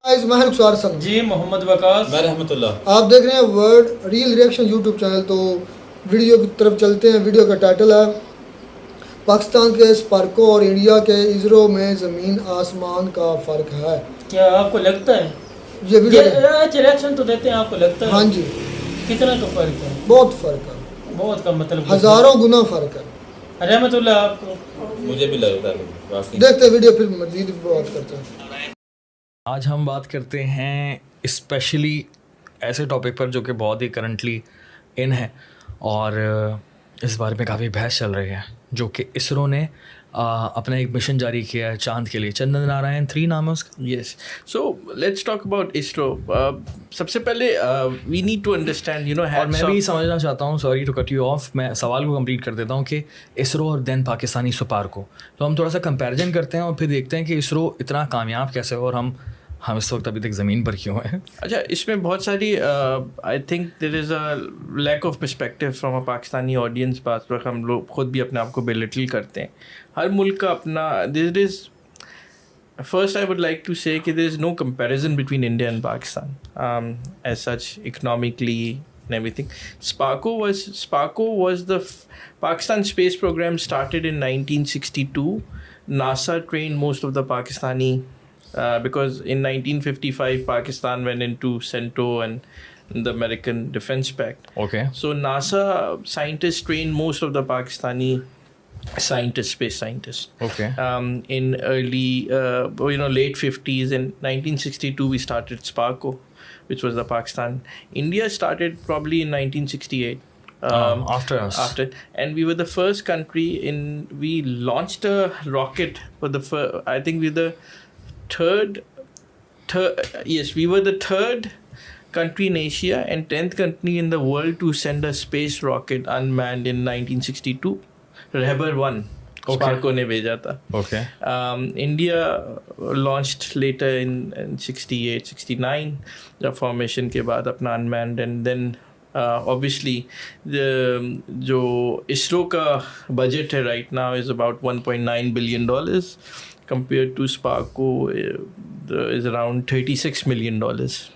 आसमान जी मोहम्मद वकास मैं रहमतुल्लाह। आप देख रहे हैं word real reaction YouTube channel. तो वीडियो की तरफ चलते हैं। वीडियो का टाइटल है पाकिस्तान के स्पार्को और इंडिया के इसरो में ज़मीन आसमान का फ़र्क है। क्या आपको लगता है ये वीडियो रिएक्शन तो देते हैं, आपको लगता है? हाँ जी, कितना का फ़र्क है? बहुत फ़र्क है, बहुत का मतलब हज़ारों गुना फ़र्क है। रहमतुल्लाह आपको? मुझे भी लगता है वाकई। देखते हैं वीडियो, फिर मज़ीद बात करते हैं। आज हम बात करते हैं स्पेशली ऐसे टॉपिक पर जो कि बहुत ही करंटली इन है और इस बारे में काफ़ी बहस चल रही है, जो कि इसरो ने अपना एक मिशन जारी किया है चांद के लिए। चंद्र नारायण 3 नाम है उसका। Yes, so let's talk about ISRO. सबसे पहले वी नीड टू अंडरस्टैंड और मैं भी समझना चाहता हूँ, sorry to cut you off, मैं सवाल को कंप्लीट कर देता हूँ कि इसरो और देन पाकिस्तानी सुपार्को, तो हम थोड़ा सा कंपैरिजन करते हैं और फिर देखते हैं कि इसरो इतना कामयाब कैसे हो और हम इस वक्त अभी तक ज़मीन पर क्यों हैं। अच्छा, इसमें बहुत सारी I think there is a lack of perspective from a Pakistani audience. पास वक्त हम लोग खुद भी अपने आप को बेलिटल करते हैं। हर मुल्क का अपना there is First, I would like to say that there is no comparison between India and Pakistan as such, economically and everything. SPARCO was the Pakistan space program started in 1962. NASA trained most of the Pakistani because in 1955 Pakistan went into CENTO and the American Defense Pact. Okay. So NASA scientists trained most of the Pakistani space scientists. Okay. In early, late 50s. In 1962, we started SPARCO, which was the Pakistan. India started probably in 1968. After us. And we were the first country we launched a rocket for the first, I think we were the third, we were the third country in Asia and 10th country in the world to send a space rocket unmanned in 1962. Reber 1 SPARCO ने भेजा था. Okay. India launched later in 68, 69 the formation के बाद अपना unmanned, and then obviously जो ISRO का budget है right now is about $1.9 billion compared to SPARCO is around $36 million.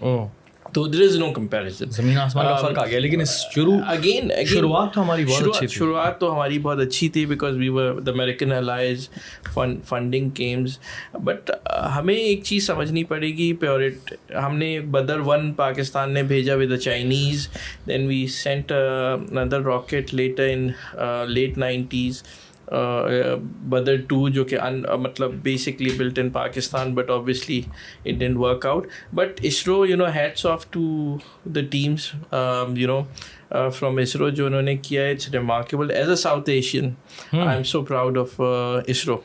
Oh. तो there is no comparison. ज़मीन आसमान का फ़र्क आ गया, लेकिन शुरुआत तो हमारी बहुत अच्छी थी. शुरुआत तो हमारी बहुत अच्छी थी because we were the American allies, funding came. But हमें एक चीज़ समझनी पड़ेगी. हमने बदर 1 पाकिस्तान ने भेजा with the Chinese. Then we sent another rocket later in late 90s. Badr 2 जो कि मतलब basically built in Pakistan, but obviously it didn't work out. But ISRO, hats off to the teams, from ISRO जो उन्होंने किया, it's remarkable. As a South Asian, I'm so proud of ISRO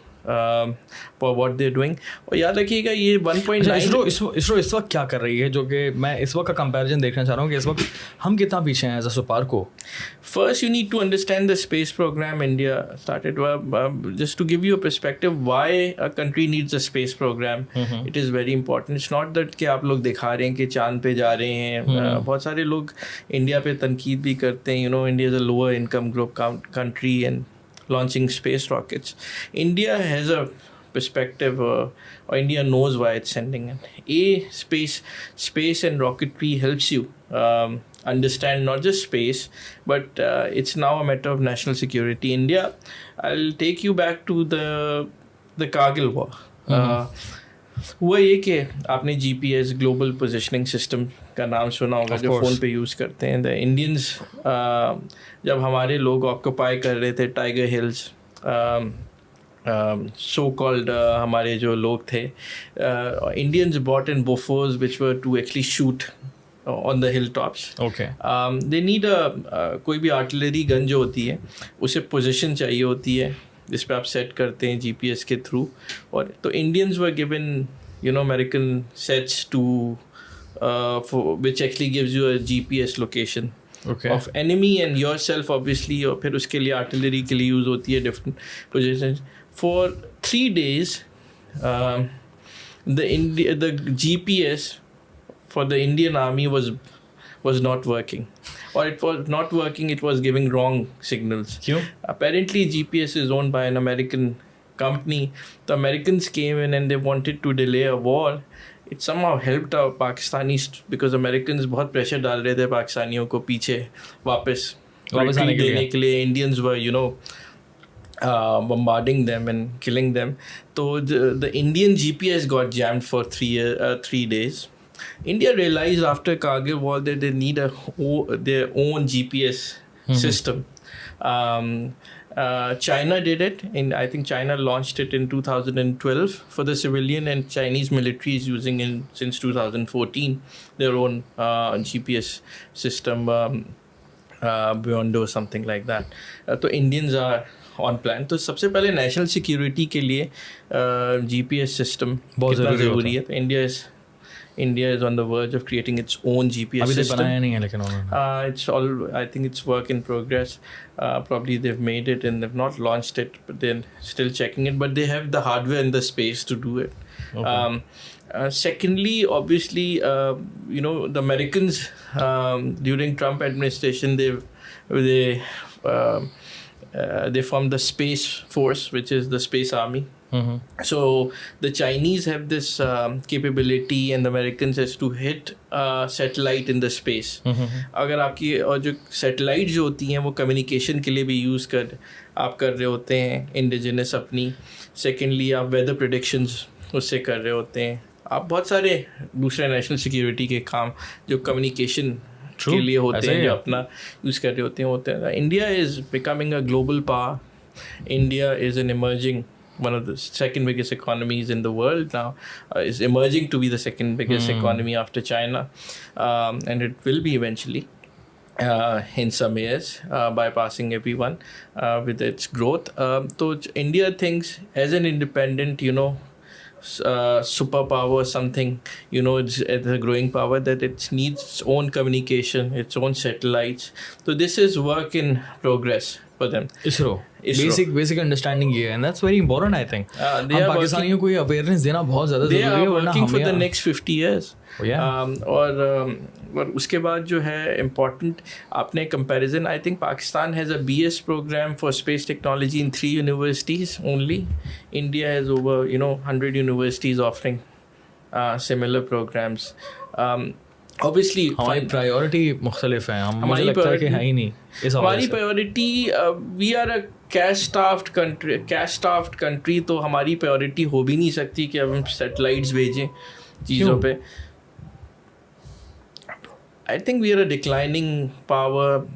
for what they're doing. और याद रखिएगा ये 1.9 इसरो इस वक्त क्या कर रही है, जो कि मैं इस वक्त का कंपैरिजन देखना चाह रहा हूँ कि इस वक्त हम कितना पीछे हैं as a SUPARCO. First, you need to understand the space program India started. Just to give you a perspective, why a country needs a space program, it is very important. It's not that कि आप लोग दिखा रहे हैं कि चांद पे जा रहे हैं. बहुत सारे लोग इंडिया पे तनकीद भी करते हैं. India is a lower income group country and launching space rockets. India has a perspective, or India knows why it's sending it. Space and rocketry helps you understand not just space, but it's now a matter of national security. India, I'll take you back to the Kargil war. हुआ ये कि आपने GPS global positioning system का नाम सुना होगा, जो phone पे यूज़ करते हैं. द इंडियंस जब हमारे लोग ऑक्यूपाई कर रहे थे टाइगर हिल्स, सो कॉल्ड हमारे जो लोग थे, Indians bought in Bofors which were to actually shoot on the hilltops. Okay. They need कोई भी आर्टिलरी गन जो होती है उसे पोजीशन चाहिए होती है जिस पे आप सेट करते हैं GPS के थ्रू. और तो Indians were given American sets to which actually gives you a GPS location of enemy and yourself obviously. और फिर उसके लिए आर्टिलरी के लिए यूज़ होती है different positions. For 3 days the GPS for the Indian army was not working, or it was not working, it was giving wrong signals. Apparently GPS is owned by an American company. The Americans came in and they wanted to delay a war, it somehow helped our Pakistanis because Americans बहुत pressure डाल रहे थे पाकिस्तानियों को पीछे वापस आने के लिए। देने के लिए. Indians were bombarding them and killing them. So the Indian GPS got jammed for 3 days. India realized after Kargil war that they need their own GPS system. China did it, and I think China launched it in 2012 for the civilian, and Chinese military is using it since 2014 their own GPS system, Beyond or something like that. So Indians are on plan. तो सबसे पहले national security के लिए GPS system बहुत ज़रूरी है. तो India is on the verge of creating its own GPS अभी system. तक बनाया नहीं है लेकिन उन्होंने. I think it's work in progress. Probably they've made it and they've not launched it, but they're still checking it. But they have the hardware and the space to do it. Okay. Secondly, obviously, the Americans during Trump administration, they formed the Space Force, which is the Space Army. So the Chinese have this capability, and the Americans has to hit satellite in the space. अगर आपकी और जो satellite जो होती हैं वो communication के लिए भी यूज़ आप कर रहे होते हैं इंडिजिनस अपनी. सेकेंडली आप वेदर प्रेडिक्शंस उससे कर रहे होते हैं. आप बहुत सारे दूसरे नेशनल सिक्योरिटी के काम जो कम्युनिकेशन के लिए होते हैं जो अपना यूज़ कर रहे होते हैं. India is becoming a global power. India is an emerging, one of the second biggest economies in the world now, is emerging to be the second biggest economy after China, and it will be eventually in some years, bypassing everyone with its growth. So India thinks as an independent, superpower, something, it's a growing power, that it needs its own communication, its own satellites. So this is work in progress for them. ISRO. Basic understanding ये है, and that's very important, I think. हम पाकिस्तानियों को ये awareness देना बहुत ज़्यादा ज़रूरी है. They are working for the next 50 years. और उसके बाद जो है important, आपने comparison, I think Pakistan has a BS program for space technology in 3 universities only. India has over 100 universities offering similar programs. Obviously हमारी प्रायोरिटी मुख्तलिफ है. मुझे लगता है कि है ही नहीं इस हमारी priority. We are a cash strapped country, तो हमारी प्रायोरिटी हो भी नहीं सकती कि अब हम सैटेलाइट्स भेजें चीज़ों पे. I think we are a declining power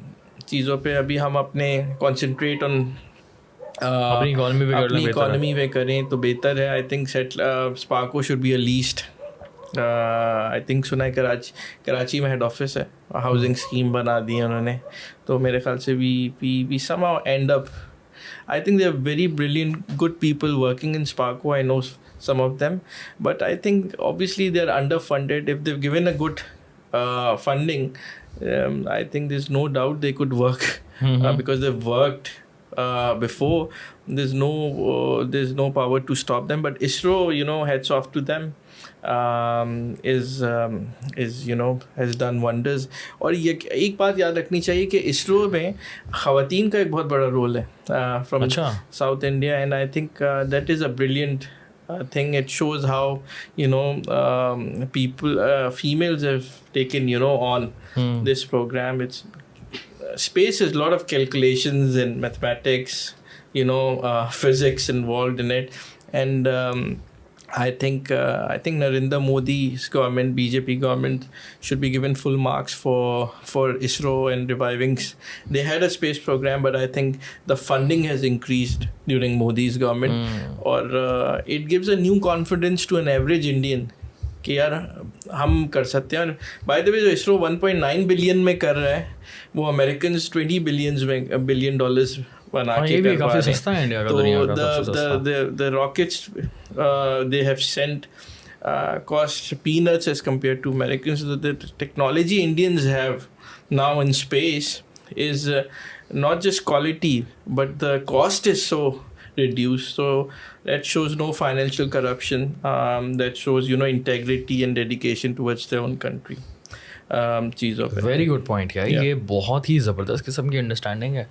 चीज़ों पे. अभी हम अपने कॉन्सेंट्रेट ऑन अपनी इकॉनमी पे करें तो बेहतर है. I think Sparco should be a least. I think सुना है कराची में हेड ऑफिस है, हाउसिंग स्कीम बना दी है उन्होंने. तो मेरे ख्याल से we somehow end up, I think they are very brilliant, good people working in SUPARCO. I know some of them, but I think obviously they are underfunded. If they've given a good funding, I think there's no doubt they could work because they've worked before. There's no power to stop them. But ISRO, hats off to them. Has done wonders. और ये एक बात याद रखनी चाहिए कि इसरो में ख़वातीन का एक बहुत बड़ा रोल है from South India, and I think that is a brilliant thing. It shows how females have taken on this program. It's space is a lot of calculations and mathematics, physics involved in it, and I think Narendra Modi's government, BJP government, should be given full marks for ISRO and reviving. They had a space program, but I think the funding has increased during Modi's government, or it gives a new confidence to an average Indian कि यार हम कर सकते हैं. By the way जो ISRO 1.9 billion में कर रहा है वो अमेरिकन्स $20 बिलियन बना के कर रहा है. तो the rockets they have sent cost peanuts as compared to Americans. The technology Indians have now in space is not just quality, but the cost is so reduced. So that shows no financial corruption. That shows integrity and dedication towards their own country. चीज़ों पे. Very good point यार. ये बहुत ही ज़बरदस्त किस्म की understanding है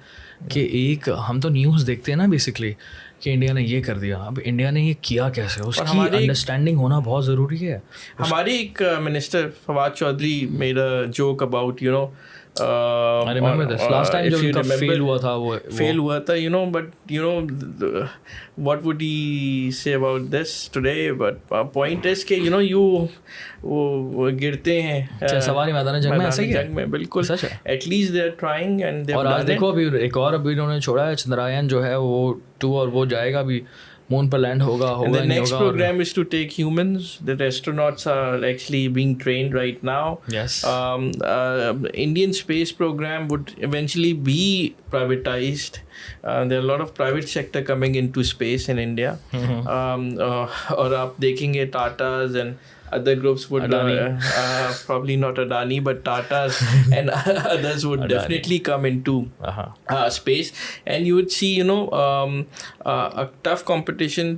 कि एक हम तो न्यूज़ देखते हैं ना बेसिकली کہ انڈیا نے یہ کر دیا. اب انڈیا نے یہ کیا کیسے, اس اور کی ہماری انڈرسٹینڈنگ ہونا بہت ضروری ہے. ہماری ایک minister Fawad Chaudhry made a joke about you know I remember this. Last time جو ان کا fail ہوا تھا وہ فیل ہوا تھا you know, but you know what would he say about this today, but point is کہ you know وہ گرتے ہیں سواری میدان جنگ میں, ایسا ہی ہے جنگ میں. بالکل سچ ہے. At least they are trying and they اور آج دیکھو ابھی ایک اور ابھی انہوں نے چھوڑا ہے چندرایان جو ہے وہ 2, اور وہ جائے گا بھی مون پر لینڈ ہوگا And the نہیں next ہوگا. program is to take humans. The astronauts are actually being trained right now. Yes. Indian space program would eventually be privatized. There are a lot of private sector coming into space in India. اور آپ دیکھیں گے Tatas and other groups would probably not Adani but Tatas and others would definitely come into space, and you would see you know a tough competition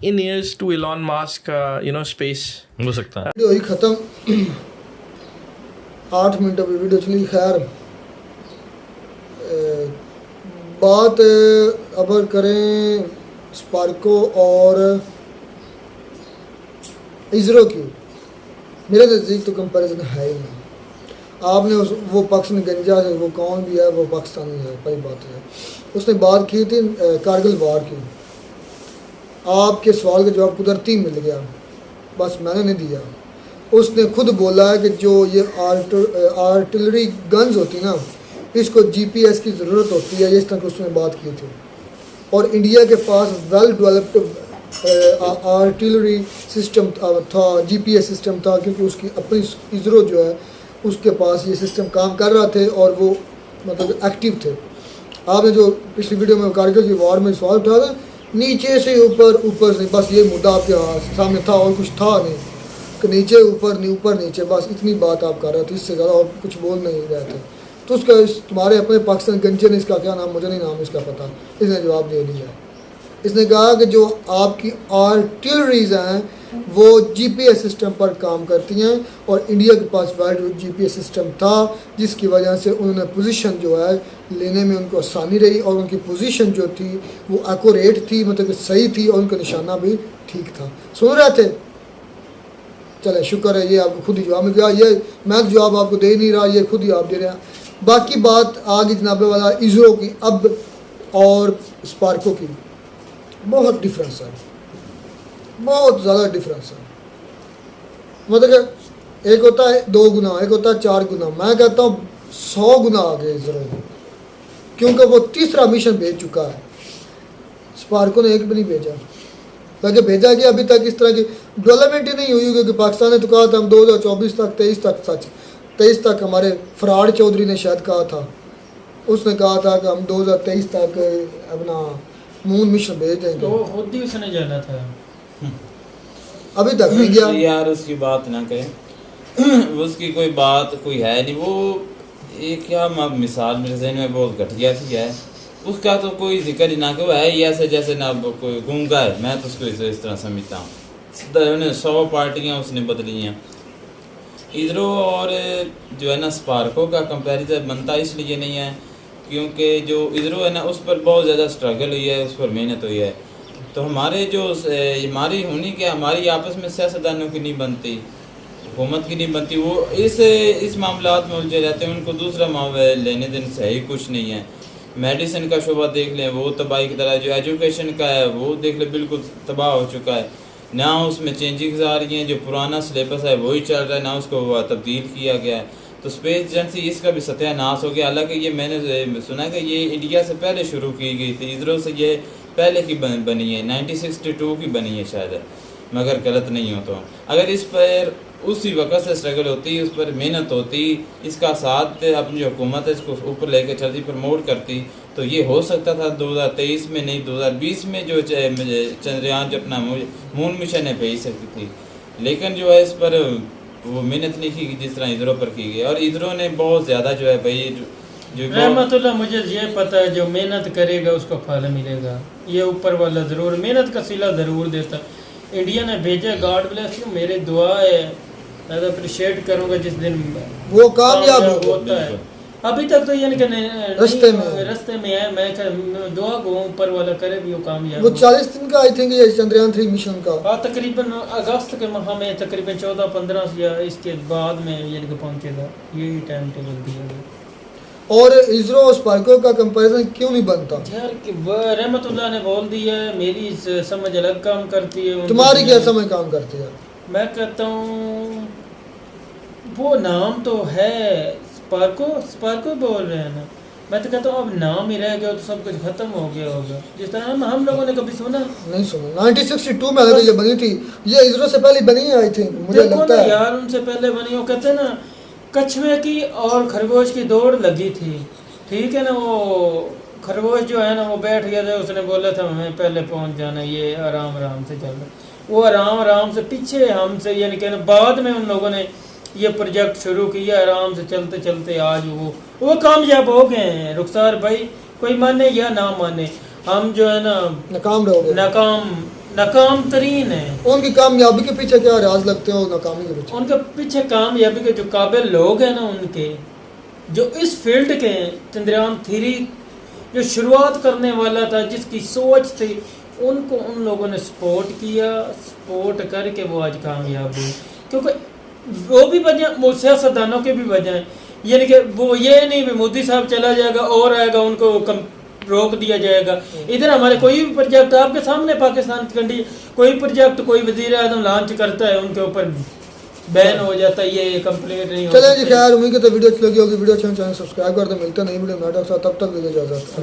in years to Elon Musk you know space. ہو سکتا ہے. Video ہی ختم, 8 minute ابھی video چلی. خیر بات اب کریں اسپارکو اور ISRO کی, میرے نزدیک تو کمپیریزن ہے ہی نہیں. آپ نے وہ پاکستانی گنجا ہے, وہ کون بھی ہے, وہ پاکستانی ہے, پہلی بات ہے. اس نے بات کی تھی کارگل وار کی. آپ کے سوال کا جواب قدرتی مل گیا, بس میں نے نہیں دیا. اس نے خود بولا ہے کہ جو یہ آرٹلری گنز ہوتی نا, اس کو GPS کی ضرورت ہوتی ہے, اس طرح اس نے بات کی تھی. اور انڈیا کے پاس ویل ڈیولپڈ آرٹلری سسٹم تھا, GPS سسٹم تھا, کیونکہ اس کی اپنی ISRO جو ہے اس کے پاس یہ سسٹم کام کر رہا تھے اور وہ مطلب ایکٹیو تھے. آپ نے جو پچھلی ویڈیو میں کارگل کی وار میں سوال اٹھا تھا, نیچے سے اوپر سے, بس یہ مدعا آپ کے سامنے تھا اور کچھ تھا نہیں کہ نیچے اوپر نیچے, بس اتنی بات آپ کر رہے تھے, اس سے زیادہ اور کچھ بول نہیں رہے تھے. تو اس کا تمہارے اپنے پاکستان گنجے نے اس کا کیا نام, مجھے نہیں نام اس کا پتہ, اس نے جواب دے دیا. اس نے کہا کہ جو آپ کی آرٹلریز ہیں وہ GPS سسٹم پر کام کرتی ہیں, اور انڈیا کے پاس وائلڈ GPS سسٹم تھا, جس کی وجہ سے انہوں نے پوزیشن جو ہے لینے میں ان کو آسانی رہی, اور ان کی پوزیشن جو تھی وہ ایکوریٹ تھی, مطلب کہ صحیح تھی, اور ان کا نشانہ بھی ٹھیک تھا. سن رہے تھے؟ چلے شکر ہے, یہ آپ کو خود ہی جواب مل گیا. یہ میں جواب آپ کو دے نہیں رہا, یہ خود ہی آپ دے رہے ہیں. باقی بات آگے جناب والا ISRO کی اب اور اسپارکو کی, بہت ڈفرینس ہے, بہت زیادہ ڈفرینس ہے. مطلب کہ ایک ہوتا ہے 2 گنا, ایک ہوتا ہے 4 گنا, میں کہتا ہوں 100 گنا آگے ISRO, کیونکہ وہ تیسرا مشن بھیج چکا ہے. اسپارکو نے ایک بھی نہیں بھیجا, تاکہ بھیجا گیا ابھی تک اس طرح کی ڈیولپمنٹ ہی نہیں ہوئی, کیونکہ پاکستان نے تو کہا تھا ہم 2024 تک 23 تک ہمارے فراڈ چودھری نے شاید کہا تھا, اس نے کہا تھا کہ ہم 2023 تک اپنا مون مشن بھیج دیں گے. تو خود ہی اس نے جانا تھا, ابھی تک نہیں گیا. یار اس کی بات نہ کریں, اس کی کوئی بات کوئی ہے نہیں. وہ ایک کیا مثال میرے ذہن میں بہت گھٹیا سی ہے, اس کا تو کوئی ذکر ہی نہ کہ وہ ہے ہی ایسے جیسے نہ کوئی گونگا ہے. میں تو اس کو اس طرح سمجھتا ہوں. 100 پارٹیاں اس نے بدلی ہیں. ISRO اور جو ہے نا اسپارکو کا کمپیریزن بنتا اس لیے نہیں ہے کیونکہ جو ISRO ہے نا اس پر بہت زیادہ اسٹرگل ہوئی ہے, اس پر محنت ہوئی ہے. تو ہمارے جو ہماری ہونی کہ ہماری آپس میں سیاستدانوں کی نہیں بنتی, حکومت کی نہیں بنتی, وہ اس معاملات میں الجھے رہتے ہیں. ان کو دوسرا معاملہ لینے دینے صحیح کچھ نہیں ہے. میڈیسن کا شعبہ دیکھ لیں, وہ تباہی کی طرح, جو ایجوکیشن کا ہے وہ دیکھ لیں بالکل تباہ ہو چکا ہے. نہ اس میں چینجنگز آ رہی ہیں, جو پرانا سلیبس ہے وہی چل رہا ہے, نہ اس کو تبدیل کیا گیا ہے. تو اسپیس ایجنسی اس کا بھی ستیہ ناش ہو گیا. حالانکہ یہ میں نے سنا کہ یہ انڈیا سے پہلے شروع کی گئی تھی, ISRO سے یہ پہلے کی بنی ہے, 1962 کی بنی ہے شاید, مگر غلط نہیں ہو. تو اگر اس پر اسی وقت سے اسٹرگل ہوتی, اس پر محنت ہوتی, اس کا ساتھ اپنی جو حکومت ہے اس کو اوپر لے کے چلتی, پروموٹ کرتی, تو یہ ہو سکتا تھا 2023 میں نہیں 2020 میں جو چندریان جو اپنا مون مشن ہے بھیج سکتی تھی. لیکن جو ہے اس پر وہ محنت نہیں کی جس طرح ISRO پر کی گئی. اور ISRO نے بہت زیادہ جو ہے بھائی جو رحمت اللہ, مجھے یہ پتہ ہے جو محنت کرے گا اس کو پھل ملے گا. یہ اوپر والا ضرور محنت کا صلہ ضرور دیتا. انڈیا نے بھیجا, گاڈ بلیس یو, میری دعا ہے, میں اپریشیٹ کروں گا جس دن وہ کامیاب ہوتا ہے. ابھی تک تو یعنی کہ رستے میں ہے. میں دعا کو اوپر والا کرے بھی وہ کامیاب وہ 40 دن کا آئی تھنک یہ چندریان 3 مشن کا تقریباً اگست کے ماہ میں تقریباً 14-15 یا اس کے بعد میں یعنی کہ پہنچے گا. یہی ٹائم ٹیبل دیا گیا. اور اسرو اور سپارکو کا کمپیریزن کیوں نہیں بنتا؟ یار کہ رحمت اللہ نے بول دیا ہے میری سمجھ الگ کام کرتی ہے. تمہاری کیا سمجھ کام کرتی ہے؟ میں کہتا ہوں وہ نام تو ہے سپارکو بول رہے ہیں نا. میں تو کہتا ہوں اب نام ہی رہ گیا تو سب کچھ ختم ہو گیا ہوگا. جس طرح ہم لوگوں نے کبھی سنا نہیں سنا. 1962 میں اگر یہ بنی تھی, یہ اسرو سے پہلے بنی ہے آئی تھنک, مجھے لگتا ہے یار ان سے پہلے بنی. وہ کہتے ہیں نا کچھوے کی اور خرگوش کی دوڑ لگی تھی, ٹھیک ہے نا. وہ خرگوش جو ہے نا وہ بیٹھ گیا تھا, اس نے بولا تھا ہمیں پہلے پہنچ جانا, یہ آرام آرام سے چل رہا. وہ آرام سے پیچھے ہم سے یعنی کہ بعد میں ان لوگوں نے یہ پروجیکٹ شروع کیا. آرام سے چلتے چلتے آج وہ کامیاب ہو گئے ہیں. رخسار بھائی کوئی مانے یا نہ مانے, ہم جو ہے نا ناکام رہو گے, ناکام ترین ہیں. ان کی کامیابی کے پیچھے کیا راز لگتے ہو ناکامی کے پیچھے؟ ان کے پیچھے کامیابی کے جو قابل لوگ ہیں نا, ان کے جو اس فیلڈ کے چندریان 3 جو شروعات کرنے والا تھا, جس کی سوچ تھی, ان کو ان لوگوں نے سپورٹ کیا. سپورٹ کر کے وہ آج کامیاب ہوئے. کیونکہ وہ بھی وجہ, وہ سیاستدانوں کے بھی وجہ ہیں. یعنی کہ وہ یہ نہیں بھی مودی صاحب چلا جائے گا اور آئے گا ان کو روک دیا جائے گا. ادھر ہمارے کوئی بھی پروجیکٹ آپ کے سامنے پاکستان کی کنٹری, کوئی پروجیکٹ کوئی وزیر اعظم لانچ کرتا ہے ان کے اوپر بین ہو جاتا ہے, یہ کمپلیٹ نہیں ہوتا. چلیں جی, خیر امید ہے تو ویڈیو اچھی لگی ہوگی. ویڈیو اچھا چینل سبسکرائب کر دیں. ملتے ہیں نئی ویڈیو میں, تب تک دیجیے اجازت.